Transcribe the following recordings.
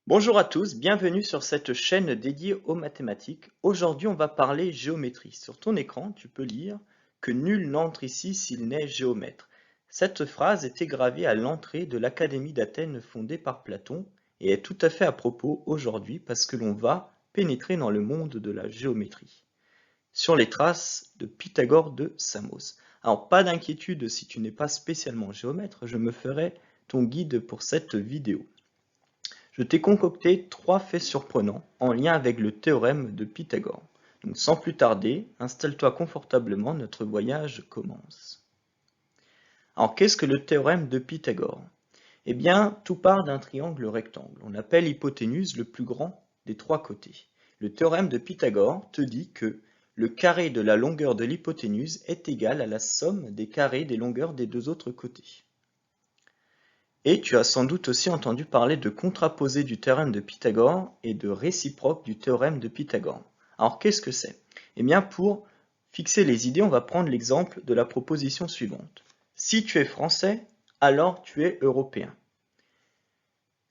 Bonjour à tous, bienvenue sur cette chaîne dédiée aux mathématiques. Aujourd'hui, on va parler géométrie. Sur ton écran, tu peux lire que nul n'entre ici s'il n'est géomètre. Cette phrase était gravée à l'entrée de l'Académie d'Athènes fondée par Platon et est tout à fait à propos aujourd'hui parce que l'on va pénétrer dans le monde de la géométrie, sur les traces de Pythagore de Samos. Alors, pas d'inquiétude si tu n'es pas spécialement géomètre, je me ferai ton guide pour cette vidéo. Je t'ai concocté 3 faits surprenants en lien avec le théorème de Pythagore. Donc sans plus tarder, installe-toi confortablement, notre voyage commence. Alors qu'est-ce que le théorème de Pythagore? Eh bien, tout part d'un triangle rectangle. On appelle l'hypoténuse le plus grand des 3 côtés. Le théorème de Pythagore te dit que le carré de la longueur de l'hypoténuse est égal à la somme des carrés des longueurs des 2 autres côtés. Et tu as sans doute aussi entendu parler de contraposé du théorème de Pythagore et de réciproque du théorème de Pythagore. Alors qu'est-ce que c'est? Eh bien, pour fixer les idées, on va prendre l'exemple de la proposition suivante. Si tu es français, alors tu es européen.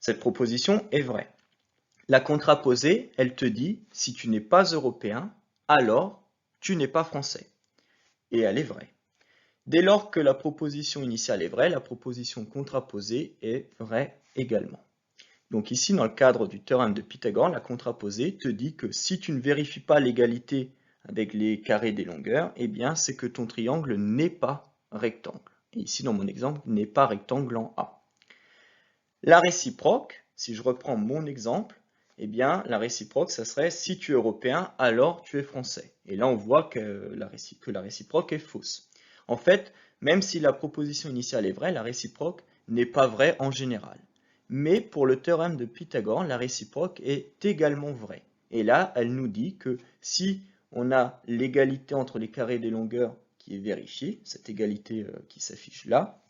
Cette proposition est vraie. La contraposée, elle te dit, si tu n'es pas européen, alors tu n'es pas français. Et elle est vraie. Dès lors que la proposition initiale est vraie, la proposition contraposée est vraie également. Donc ici, dans le cadre du théorème de Pythagore, la contraposée te dit que si tu ne vérifies pas l'égalité avec les carrés des longueurs, eh bien c'est que ton triangle n'est pas rectangle. Et ici, dans mon exemple, n'est pas rectangle en A. La réciproque, si je reprends mon exemple, eh bien la réciproque, ça serait si tu es européen, alors tu es français. Et là, on voit que la réciproque est fausse. En fait, même si la proposition initiale est vraie, la réciproque n'est pas vraie en général. Mais pour le théorème de Pythagore, la réciproque est également vraie. Et là, elle nous dit que si on a l'égalité entre les carrés des longueurs qui est vérifiée, cette égalité qui s'affiche là,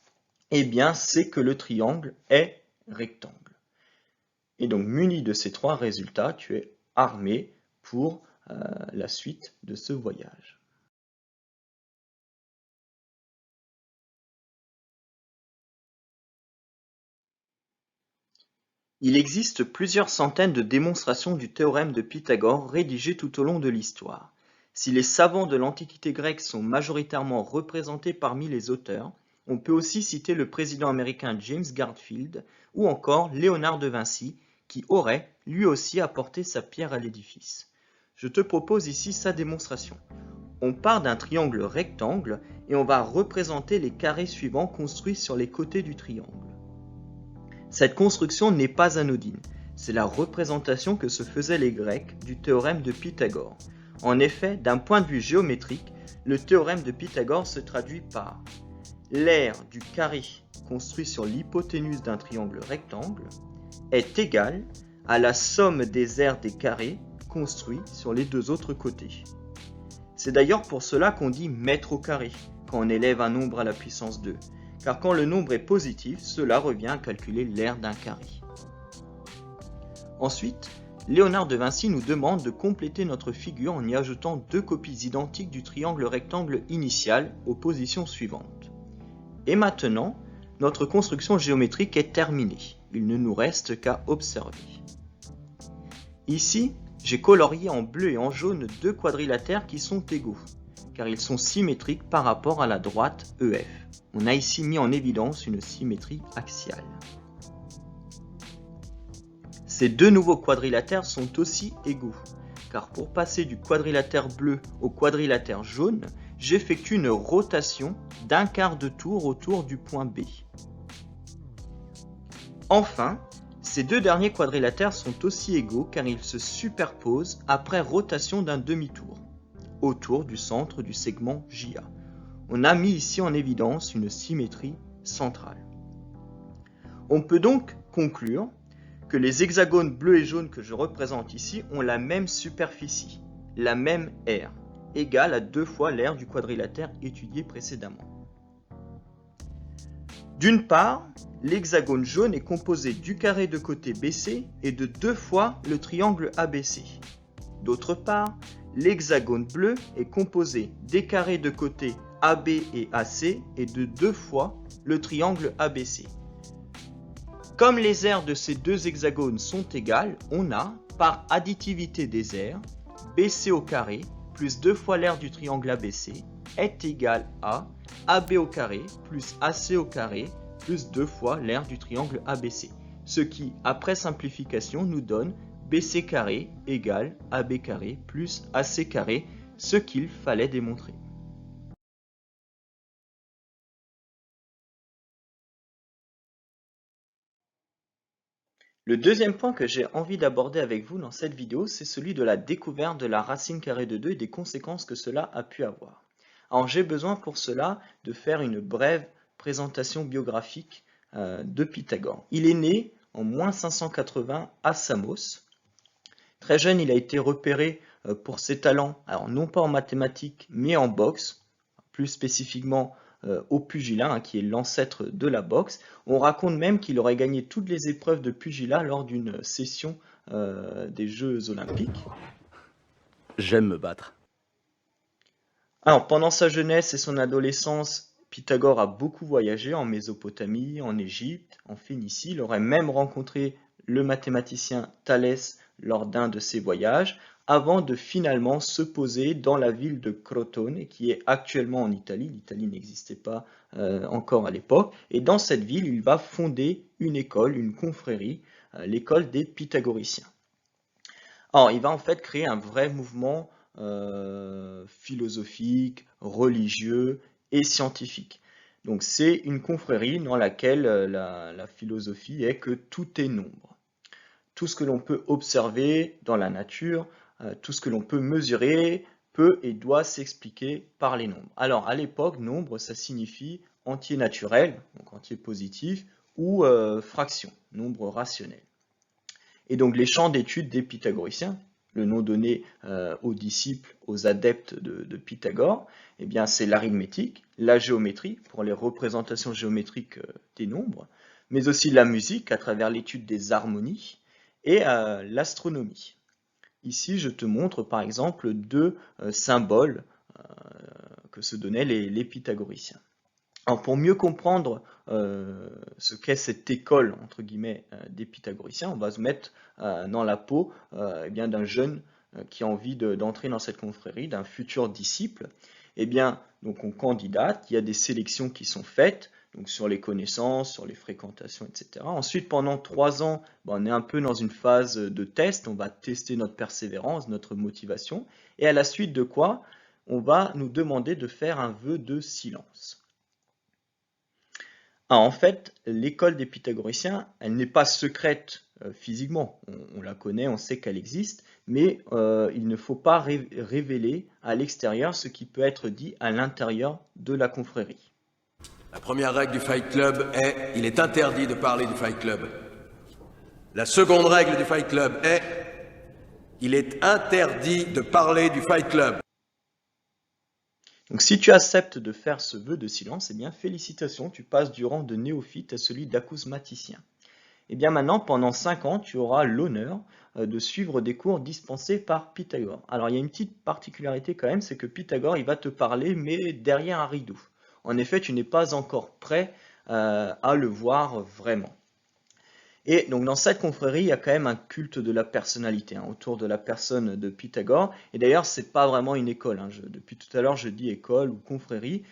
eh bien c'est que le triangle est rectangle. Et donc muni de ces 3 résultats, tu es armé pour la suite de ce voyage. Il existe plusieurs centaines de démonstrations du théorème de Pythagore rédigées tout au long de l'histoire. Si les savants de l'Antiquité grecque sont majoritairement représentés parmi les auteurs, on peut aussi citer le président américain James Garfield ou encore Léonard de Vinci, qui aurait lui aussi apporté sa pierre à l'édifice. Je te propose ici sa démonstration. On part d'un triangle rectangle et on va représenter les carrés suivants construits sur les côtés du triangle. Cette construction n'est pas anodine, c'est la représentation que se faisaient les Grecs du théorème de Pythagore. En effet, d'un point de vue géométrique, le théorème de Pythagore se traduit par l'aire du carré construit sur l'hypoténuse d'un triangle rectangle est égale à la somme des aires des carrés construits sur les 2 autres côtés. C'est d'ailleurs pour cela qu'on dit mètre au carré quand on élève un nombre à la puissance 2. Car quand le nombre est positif, cela revient à calculer l'aire d'un carré. Ensuite, Léonard de Vinci nous demande de compléter notre figure en y ajoutant 2 copies identiques du triangle rectangle initial aux positions suivantes. Et maintenant, notre construction géométrique est terminée. Il ne nous reste qu'à observer. Ici, j'ai colorié en bleu et en jaune 2 quadrilatères qui sont égaux, car ils sont symétriques par rapport à la droite EF. On a ici mis en évidence une symétrie axiale. Ces 2 nouveaux quadrilatères sont aussi égaux, car pour passer du quadrilatère bleu au quadrilatère jaune, j'effectue une rotation d'un quart de tour autour du point B. Enfin, ces 2 derniers quadrilatères sont aussi égaux car ils se superposent après rotation d'un demi-tour, autour du centre du segment JA. On a mis ici en évidence une symétrie centrale. On peut donc conclure que les hexagones bleus et jaunes que je représente ici ont la même superficie, la même aire, égale à 2 fois l'aire du quadrilatère étudié précédemment. D'une part, l'hexagone jaune est composé du carré de côté BC et de 2 fois le triangle ABC. D'autre part, l'hexagone bleu est composé des carrés de côté AB et AC et de 2 fois le triangle ABC. Comme les aires de ces deux hexagones sont égales, on a, par additivité des aires, BC au carré plus 2 fois l'aire du triangle ABC est égal à AB au carré plus AC au carré plus 2 fois l'aire du triangle ABC. Ce qui, après simplification, nous donne BC carré égale AB carré plus AC carré, ce qu'il fallait démontrer. Le deuxième point que j'ai envie d'aborder avec vous dans cette vidéo, c'est celui de la découverte de la racine carrée de 2 et des conséquences que cela a pu avoir. Alors j'ai besoin pour cela de faire une brève présentation biographique de Pythagore. Il est né en moins 580 à Samos. Très jeune, il a été repéré pour ses talents, alors non pas en mathématiques, mais en boxe, plus spécifiquement au pugilat, hein, qui est l'ancêtre de la boxe. On raconte même qu'il aurait gagné toutes les épreuves de pugilat lors d'une session des Jeux Olympiques. J'aime me battre. Alors, pendant sa jeunesse et son adolescence, Pythagore a beaucoup voyagé en Mésopotamie, en Égypte, en Phénicie. Il aurait même rencontré le mathématicien Thalès lors d'un de ses voyages, avant de finalement se poser dans la ville de Crotone, qui est actuellement en Italie. L'Italie n'existait pas encore à l'époque. Et dans cette ville, il va fonder une école, une confrérie, l'école des Pythagoriciens. Alors, il va en fait créer un vrai mouvement philosophique, religieux et scientifique. Donc, c'est une confrérie dans laquelle la philosophie est que tout est nombre. Tout ce que l'on peut observer dans la nature, tout ce que l'on peut mesurer, peut et doit s'expliquer par les nombres. Alors, à l'époque, nombre, ça signifie entier naturel, donc entier positif, ou fraction, nombre rationnel. Et donc les champs d'études des pythagoriciens, le nom donné aux disciples, aux adeptes de Pythagore, eh bien c'est l'arithmétique, la géométrie pour les représentations géométriques des nombres, mais aussi la musique à travers l'étude des harmonies et l'astronomie. Ici, je te montre par exemple deux symboles que se donnaient les pythagoriciens. Alors pour mieux comprendre ce qu'est cette école entre guillemets des pythagoriciens, on va se mettre dans la peau eh bien d'un jeune qui a envie d'entrer dans cette confrérie, d'un futur disciple. Eh bien, donc on candidate, il y a des sélections qui sont faites, donc sur les connaissances, sur les fréquentations, etc. Ensuite, pendant 3 ans, on est un peu dans une phase de test, on va tester notre persévérance, notre motivation, et à la suite de quoi, on va nous demander de faire un vœu de silence. Ah, en fait, l'école des pythagoriciens, elle n'est pas secrète physiquement. On la connaît, on sait qu'elle existe, mais il ne faut pas révéler à l'extérieur ce qui peut être dit à l'intérieur de la confrérie. La première règle du Fight Club est « il est interdit de parler du Fight Club ». La seconde règle du Fight Club est « il est interdit de parler du Fight Club ». Donc si tu acceptes de faire ce vœu de silence, eh bien félicitations, tu passes du rang de néophyte à celui d'acousmaticien. Et bien maintenant, pendant 5 ans, tu auras l'honneur de suivre des cours dispensés par Pythagore. Alors il y a une petite particularité quand même, c'est que Pythagore, il va te parler, mais derrière un rideau. En effet, tu n'es pas encore prêt à le voir vraiment. Et donc dans cette confrérie, il y a quand même un culte de la personnalité autour de la personne de Pythagore. Et d'ailleurs, c'est pas vraiment une école. Depuis tout à l'heure, je dis école ou confrérie.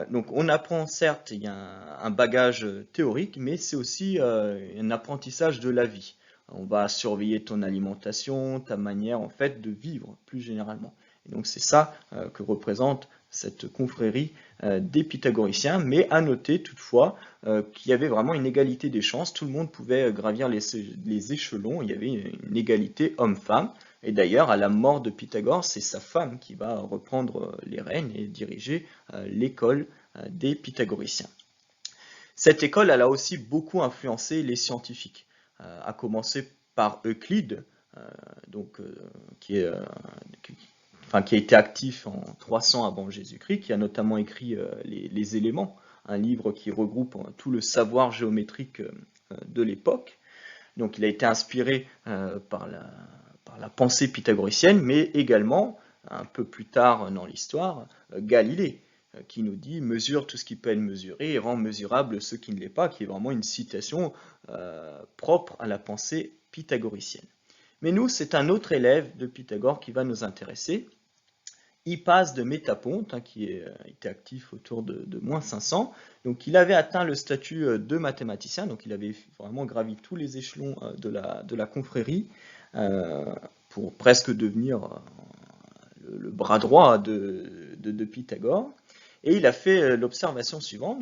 Donc on apprend, certes, il y a un bagage théorique, mais c'est aussi un apprentissage de la vie. On va surveiller ton alimentation, ta manière en fait de vivre plus généralement. Et donc c'est ça que représente cette confrérie des pythagoriciens, mais à noter toutefois qu'il y avait vraiment une égalité des chances, tout le monde pouvait gravir les échelons, il y avait une égalité homme-femme, et d'ailleurs à la mort de Pythagore, c'est sa femme qui va reprendre les rênes et diriger l'école des pythagoriciens. Cette école, elle a aussi beaucoup influencé les scientifiques, à commencer par Euclide, qui a été actif en 300 avant Jésus-Christ, qui a notamment écrit les éléments, un livre qui regroupe tout le savoir géométrique de l'époque. Donc il a été inspiré par la pensée pythagoricienne, mais également, un peu plus tard dans l'histoire, Galilée, qui nous dit « mesure tout ce qui peut être mesuré et rend mesurable ce qui ne l'est pas », qui est vraiment une citation propre à la pensée pythagoricienne. Mais nous, c'est un autre élève de Pythagore qui va nous intéresser, Hippaste de Métaponte, qui était actif autour de moins 500. Donc il avait atteint le statut de mathématicien, donc il avait vraiment gravi tous les échelons de la confrérie pour presque devenir le bras droit de Pythagore. Et il a fait l'observation suivante,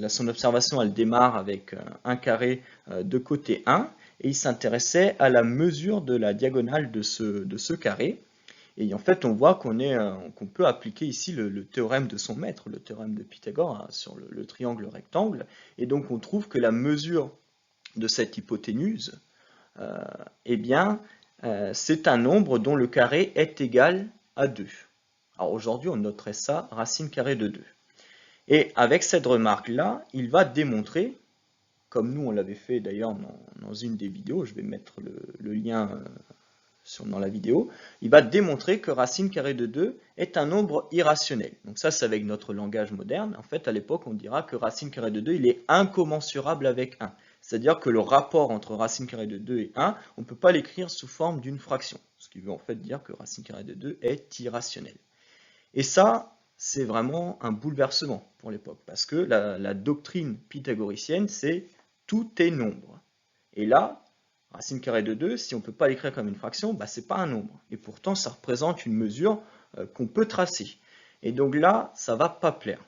son observation elle démarre avec un carré de côté 1, et il s'intéressait à la mesure de la diagonale de ce carré. Et en fait, on voit qu'on peut appliquer ici le théorème de son maître, le théorème de Pythagore, sur le triangle rectangle. Et donc, on trouve que la mesure de cette hypoténuse, c'est un nombre dont le carré est égal à 2. Alors aujourd'hui, on noterait ça racine carrée de 2. Et avec cette remarque-là, il va démontrer, comme nous on l'avait fait d'ailleurs dans une des vidéos, je vais mettre le lien dans la vidéo, il va démontrer que racine carrée de 2 est un nombre irrationnel. Donc ça, c'est avec notre langage moderne. En fait, à l'époque, on dira que racine carrée de 2, il est incommensurable avec 1. C'est-à-dire que le rapport entre racine carrée de 2 et 1, on ne peut pas l'écrire sous forme d'une fraction. Ce qui veut en fait dire que racine carrée de 2 est irrationnel. Et ça, c'est vraiment un bouleversement pour l'époque, parce que la doctrine pythagoricienne, c'est tout est nombre. Et là, racine carrée de 2, si on ne peut pas l'écrire comme une fraction, ce n'est pas un nombre. Et pourtant, ça représente une mesure qu'on peut tracer. Et donc là, ça ne va pas plaire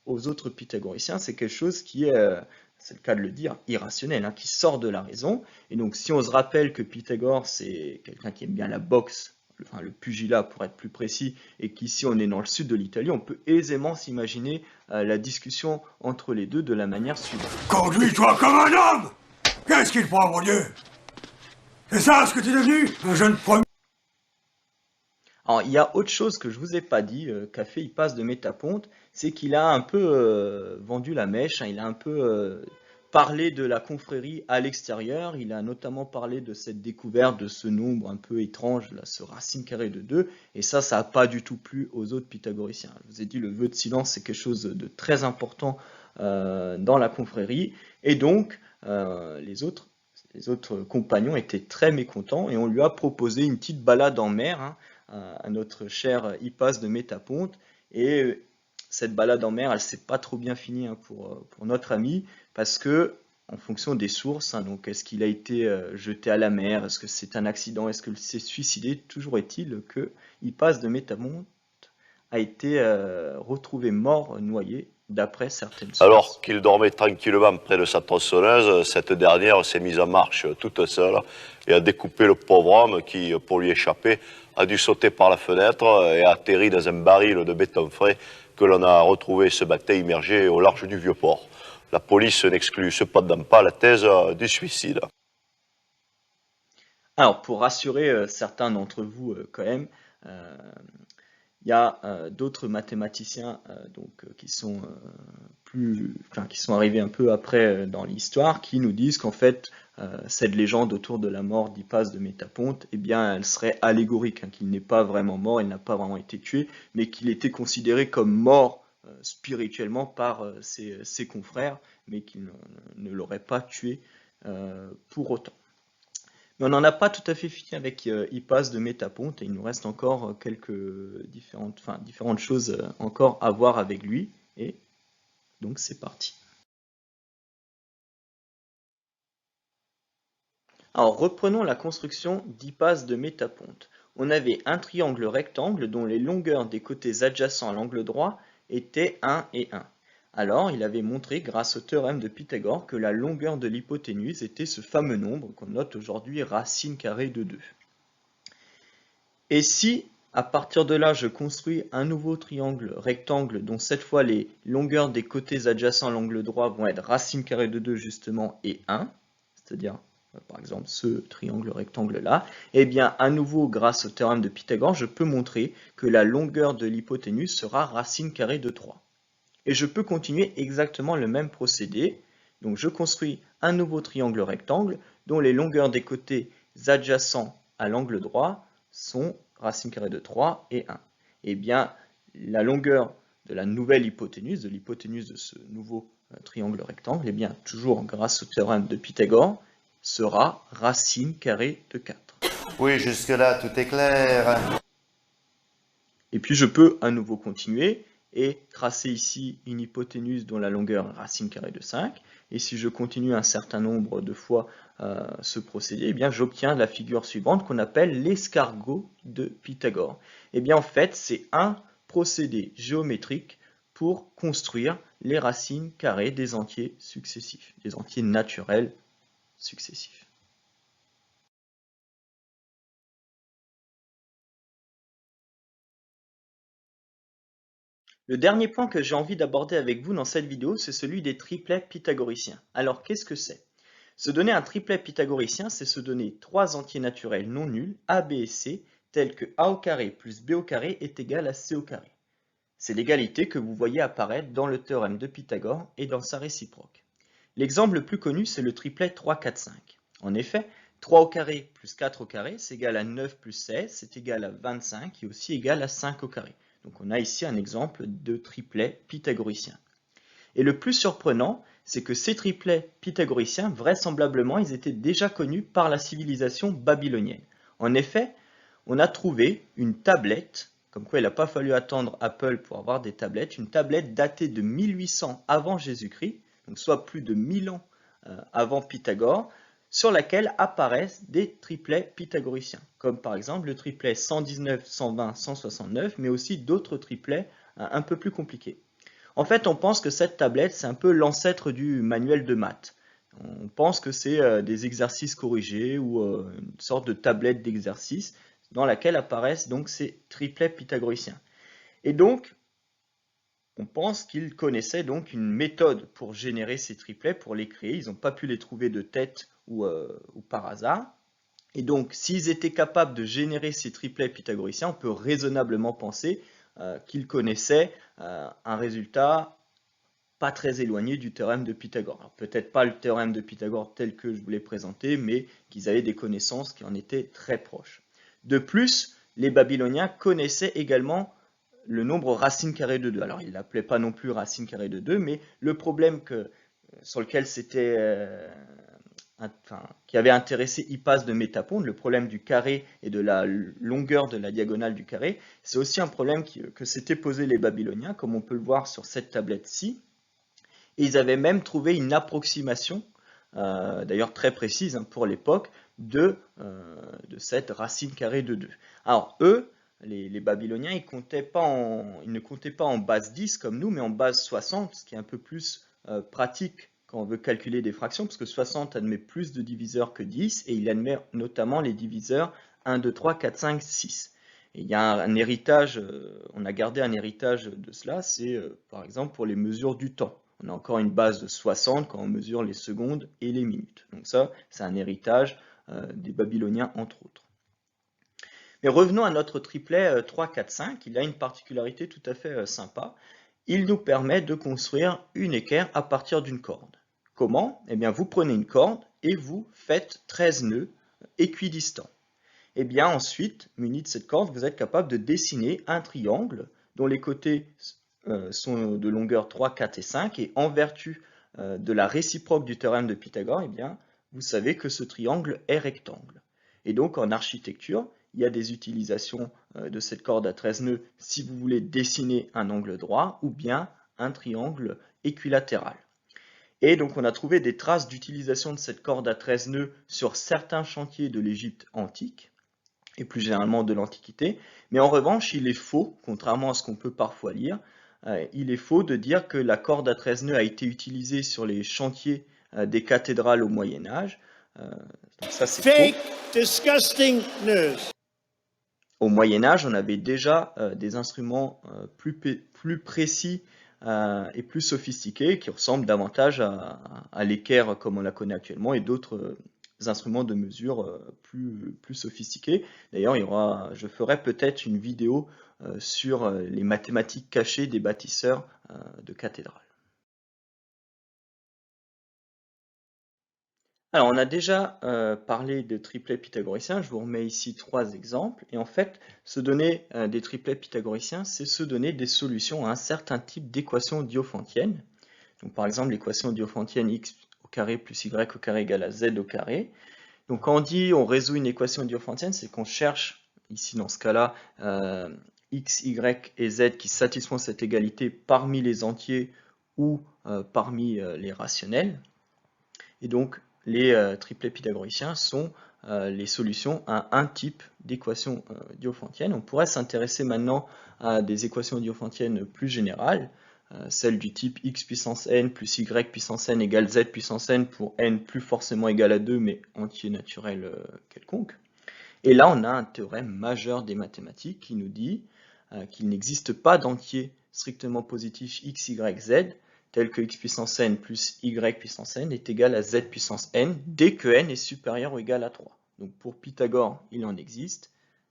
aux autres pythagoriciens. C'est quelque chose qui est, c'est le cas de le dire, irrationnel, qui sort de la raison. Et donc, si on se rappelle que Pythagore, c'est quelqu'un qui aime bien la boxe, le pugilat pour être plus précis, et qu'ici on est dans le sud de l'Italie, on peut aisément s'imaginer la discussion entre les deux de la manière suivante. Conduis-toi comme un homme! Qu'est-ce qu'il prend, mon Dieu? C'est ça ce que tu es devenu? Un jeune premier? Alors, il y a autre chose que je ne vous ai pas dit, qu'a fait Hippaste de Métaponte, c'est qu'il a un peu vendu la mèche, il a un peu parlé de la confrérie à l'extérieur, il a notamment parlé de cette découverte de ce nombre un peu étrange, là, ce racine carrée de 2, et ça n'a pas du tout plu aux autres pythagoriciens. Je vous ai dit, le vœu de silence, c'est quelque chose de très important dans la confrérie, et donc les autres compagnons étaient très mécontents, et on lui a proposé une petite balade en mer, à notre cher Hippaste de Métaponte, et cette balade en mer, elle ne s'est pas trop bien finie pour notre ami, parce que, en fonction des sources, donc est-ce qu'il a été jeté à la mer, est-ce que c'est un accident, est-ce qu'il s'est suicidé, toujours est-il que Hippaste de Métaponte a été retrouvé mort noyé, d'après certaines sources. Alors qu'il dormait tranquillement près de sa tronçonneuse, cette dernière s'est mise en marche toute seule et a découpé le pauvre homme qui, pour lui échapper, a dû sauter par la fenêtre et a atterri dans un baril de béton frais que l'on a retrouvé ce matin immergé au large du Vieux-Port. La police n'exclut cependant pas la thèse du suicide. Alors, pour rassurer certains d'entre vous quand même, il y a d'autres mathématiciens qui sont arrivés un peu après dans l'histoire, qui nous disent qu'en fait, cette légende autour de la mort d'Hippaste de Métaponte, elle serait allégorique, qu'il n'est pas vraiment mort, il n'a pas vraiment été tué, mais qu'il était considéré comme mort spirituellement par ses confrères, mais qu'il ne l'aurait pas tué pour autant. Mais on n'en a pas tout à fait fini avec Hippaste de Métaponte, et il nous reste encore quelques différentes choses encore à voir avec lui, et donc c'est parti. Alors reprenons la construction d'Hippaste de Métaponte. On avait un triangle rectangle dont les longueurs des côtés adjacents à l'angle droit étaient 1 et 1. Alors, il avait montré, grâce au théorème de Pythagore, que la longueur de l'hypoténuse était ce fameux nombre qu'on note aujourd'hui racine carrée de 2. Et si, à partir de là, je construis un nouveau triangle rectangle dont cette fois les longueurs des côtés adjacents à l'angle droit vont être racine carrée de 2 justement et 1, c'est-à-dire par exemple ce triangle rectangle là, et bien à nouveau grâce au théorème de Pythagore, je peux montrer que la longueur de l'hypoténuse sera racine carrée de 3. Et je peux continuer exactement le même procédé. Donc je construis un nouveau triangle rectangle dont les longueurs des côtés adjacents à l'angle droit sont racine carrée de 3 et 1. Et bien la longueur de la nouvelle hypoténuse, de l'hypoténuse de ce nouveau triangle rectangle, eh bien, toujours grâce au théorème de Pythagore, sera racine carrée de 4. Oui, jusque-là, tout est clair. Et puis je peux à nouveau continuer et tracer ici une hypoténuse dont la longueur est racine carrée de 5. Et si je continue un certain nombre de fois ce procédé, eh bien j'obtiens la figure suivante qu'on appelle l'escargot de Pythagore. Eh bien en fait, c'est un procédé géométrique pour construire les racines carrées des entiers successifs, des entiers naturels successifs. Le dernier point que j'ai envie d'aborder avec vous dans cette vidéo, c'est celui des triplets pythagoriciens. Alors, qu'est-ce que c'est? Se donner un triplet pythagoricien, c'est se donner trois entiers naturels non nuls, a, b et c, tels que a au carré plus b au carré est égal à c au carré. C'est l'égalité que vous voyez apparaître dans le théorème de Pythagore et dans sa réciproque. L'exemple le plus connu, c'est le triplet 3, 4, 5. En effet, 3 au carré plus 4 au carré, c'est égal à 9 plus 16, c'est égal à 25 et aussi égal à 5 au carré. Donc on a ici un exemple de triplet pythagoricien. Et le plus surprenant, c'est que ces triplets pythagoriciens, vraisemblablement, ils étaient déjà connus par la civilisation babylonienne. En effet, on a trouvé une tablette, comme quoi il n'a pas fallu attendre Apple pour avoir des tablettes, une tablette datée de 1800 avant Jésus-Christ, donc soit plus de 1000 ans avant Pythagore, sur laquelle apparaissent des triplets pythagoriciens, comme par exemple le triplet 119, 120, 169, mais aussi d'autres triplets un peu plus compliqués. En fait, on pense que cette tablette, c'est un peu l'ancêtre du manuel de maths. On pense que c'est des exercices corrigés ou une sorte de tablette d'exercices dans laquelle apparaissent donc ces triplets pythagoriciens. Et donc, on pense qu'ils connaissaient donc une méthode pour générer ces triplets, pour les créer. Ils n'ont pas pu les trouver de tête ou par hasard. Et donc, s'ils étaient capables de générer ces triplets pythagoriciens, on peut raisonnablement penser qu'ils connaissaient un résultat pas très éloigné du théorème de Pythagore. Peut-être pas le théorème de Pythagore tel que je vous l'ai présenté, mais qu'ils avaient des connaissances qui en étaient très proches. De plus, les Babyloniens connaissaient également le nombre racine carrée de 2. Alors, ils ne l'appelaient pas non plus racine carrée de 2, mais le problème sur lequel qui avait intéressé Hippaste de Métaponte, le problème du carré et de la longueur de la diagonale du carré, c'est aussi un problème que s'étaient posé les Babyloniens, comme on peut le voir sur cette tablette-ci. Et ils avaient même trouvé une approximation, d'ailleurs très précise pour l'époque, de cette racine carrée de 2. Alors eux, les Babyloniens, ils ne comptaient pas en base 10 comme nous, mais en base 60, ce qui est un peu plus pratique quand on veut calculer des fractions, parce que 60 admet plus de diviseurs que 10, et il admet notamment les diviseurs 1, 2, 3, 4, 5, 6. Et il y a un héritage, on a gardé un héritage de cela, c'est par exemple pour les mesures du temps. On a encore une base de 60 quand on mesure les secondes et les minutes. Donc ça, c'est un héritage des Babyloniens entre autres. Mais revenons à notre triplet 3, 4, 5. Il a une particularité tout à fait sympa. Il nous permet de construire une équerre à partir d'une corde. Comment? Eh bien, vous prenez une corde et vous faites 13 nœuds équidistants. Et bien ensuite, muni de cette corde, vous êtes capable de dessiner un triangle dont les côtés sont de longueur 3, 4 et 5, et en vertu de la réciproque du théorème de Pythagore, eh bien, vous savez que ce triangle est rectangle. Et donc en architecture, il y a des utilisations de cette corde à 13 nœuds si vous voulez dessiner un angle droit ou bien un triangle équilatéral. Et donc on a trouvé des traces d'utilisation de cette corde à 13 nœuds sur certains chantiers de l'Égypte antique, et plus généralement de l'Antiquité. Mais en revanche, il est faux, contrairement à ce qu'on peut parfois lire, il est faux de dire que la corde à 13 nœuds a été utilisée sur les chantiers des cathédrales au Moyen-Âge. Donc ça, c'est faux. Disgusting news. Au Moyen-Âge, on avait déjà des instruments plus précis et plus sophistiqués qui ressemblent davantage à l'équerre comme on la connaît actuellement et d'autres instruments de mesure plus sophistiqués. D'ailleurs, je ferai peut-être une vidéo sur les mathématiques cachées des bâtisseurs de cathédrales. Alors, on a déjà parlé de triplets pythagoriciens. Je vous remets ici 3 exemples. Et en fait, se donner des triplets pythagoriciens, c'est se donner des solutions à un certain type d'équation diophantienne. Donc, par exemple, l'équation diophantienne x au carré plus y au carré égale à z au carré. Donc, quand on dit on résout une équation diophantienne, c'est qu'on cherche, ici dans ce cas-là, x, y et z qui satisfont cette égalité parmi les entiers ou parmi les rationnels. Et donc, les triplets pythagoriciens sont les solutions à un type d'équation diophantienne. On pourrait s'intéresser maintenant à des équations diophantiennes plus générales, celles du type x puissance n plus y puissance n égale z puissance n pour n plus forcément égal à 2 mais entier naturel quelconque. Et là, on a un théorème majeur des mathématiques qui nous dit qu'il n'existe pas d'entier strictement positif x, y, z, tel que x puissance n plus y puissance n est égal à z puissance n dès que n est supérieur ou égal à 3. Donc pour Pythagore, il en existe,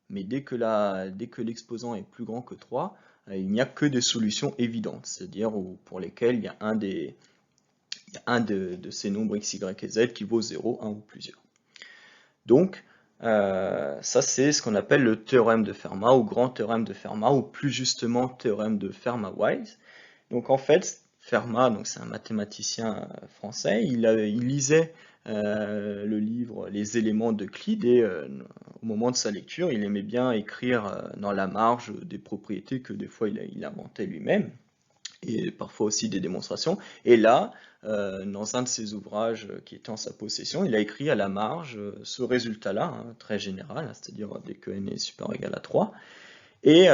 mais dès que l'exposant est plus grand que 3, il n'y a que des solutions évidentes, c'est-à-dire pour lesquelles il y a un de ces nombres x, y et z qui vaut 0, 1 ou plusieurs. Donc, ça c'est ce qu'on appelle le théorème de Fermat, ou grand théorème de Fermat, ou plus justement théorème de Fermat-Wise. Donc en fait, Fermat, c'est un mathématicien français, il lisait le livre Les éléments d'Euclide et au moment de sa lecture, il aimait bien écrire dans la marge des propriétés que des fois il inventait lui-même, et parfois aussi des démonstrations. Et là, dans un de ses ouvrages qui était en sa possession, il a écrit à la marge ce résultat-là, très général, c'est-à-dire dès que n est supérieur ou égal à 3. Et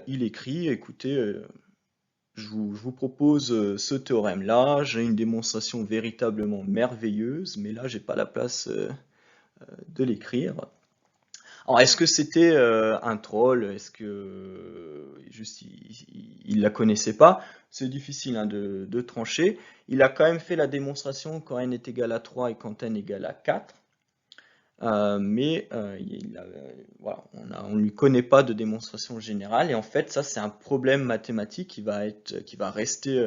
il écrit, écoutez, je vous propose ce théorème-là, j'ai une démonstration véritablement merveilleuse, mais là, j'ai pas la place de l'écrire. Alors, est-ce que c'était un troll? Est-ce que juste il la connaissait pas? C'est difficile de trancher. Il a quand même fait la démonstration quand n est égal à 3 et quand n est égal à 4. Voilà, on ne lui connaît pas de démonstration générale, et en fait ça c'est un problème mathématique qui va rester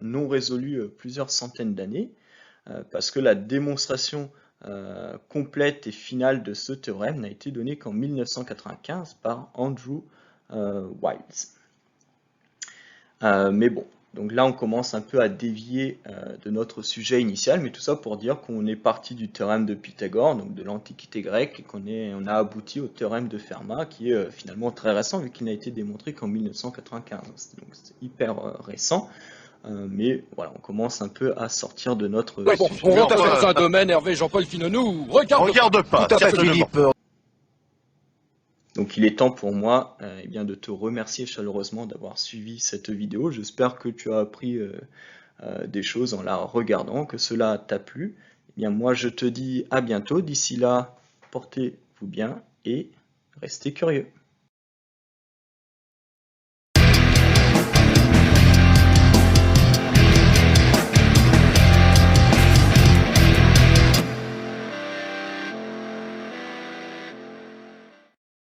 non résolu plusieurs centaines d'années, parce que la démonstration complète et finale de ce théorème n'a été donnée qu'en 1995 par Andrew Wiles. Mais bon, donc là on commence un peu à dévier de notre sujet initial, mais tout ça pour dire qu'on est parti du théorème de Pythagore, donc de l'Antiquité grecque, et on a abouti au théorème de Fermat, qui est finalement très récent, vu qu'il n'a été démontré qu'en 1995. Donc c'est hyper récent, mais voilà, on commence un peu à sortir de notre sujet. On rentre dans un domaine, Hervé, Jean-Paul Finenou, regarde pas, Tout à fait, Philippe. Donc il est temps pour moi de te remercier chaleureusement d'avoir suivi cette vidéo. J'espère que tu as appris des choses en la regardant, que cela t'a plu. Moi je te dis à bientôt. D'ici là, portez-vous bien et restez curieux.